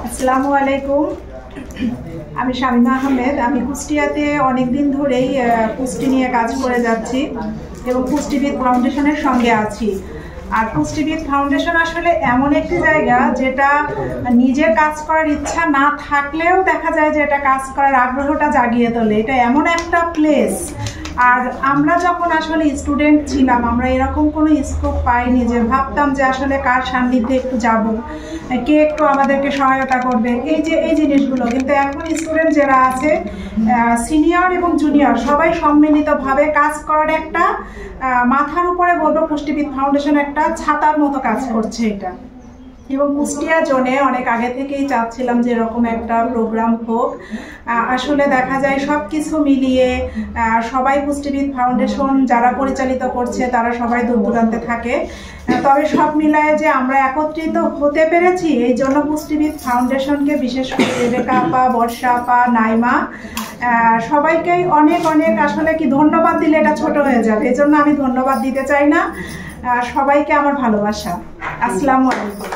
আসসালামু আলাইকুম। আমি শামিমা আহমেদ। আমি কুষ্টিয়াতে অনেক দিন ধরেই পুষ্টি নিয়ে কাজ করে যাচ্ছি এবং পুষ্টিবিদ ফাউন্ডেশনের সঙ্গে আছি। আর পুষ্টিবিদ ফাউন্ডেশন আসলে এমন একটি জায়গা যেটা নিজের কাজ করার ইচ্ছা না থাকলেও দেখা যায় যে এটা কাজ করার আগ্রহটা জাগিয়ে তোলে। এটা এমন একটা প্লেস। আর আমরা যখন আসলে স্টুডেন্ট ছিলাম, আমরা এরকম কোনো স্কোপ পাইনি যে ভাবতাম যে আসলে কার সান্নিধ্যে একটু যাব, কে একটু আমাদেরকে সহায়তা করবে, এই জিনিসগুলো। কিন্তু এখন স্টুডেন্ট যারা আছে, সিনিয়র এবং জুনিয়র সবাই সম্মিলিতভাবে কাজ করার একটা মাথার উপরে বলবো পুষ্টিবিদ ফাউন্ডেশন একটা ছাতার মতো কাজ করছে এটা। এবং কুষ্টিয়া জোনে অনেক আগে থেকেই চাচ্ছিলাম যে এরকম একটা প্রোগ্রাম হোক। আসলে দেখা যায় সব কিছু মিলিয়ে সবাই পুষ্টিবিদ ফাউন্ডেশন যারা পরিচালিত করছে তারা সবাই দূর দূরান্তে থাকে, তবে সব মিলায়ে যে আমরা একত্রিত হতে পেরেছি, এই জন্য পুষ্টিবিদ ফাউন্ডেশনকে বিশেষ করে রেবেকা আপা, বর্ষা আপা, নাইমা সবাইকেই অনেক অনেক আসলে কি ধন্যবাদ দিলে এটা ছোট হয়ে যাবে, এই জন্য আমি ধন্যবাদ দিতে চাই না। সবাইকে আমার ভালোবাসা। আসসালামু আলাইকুম।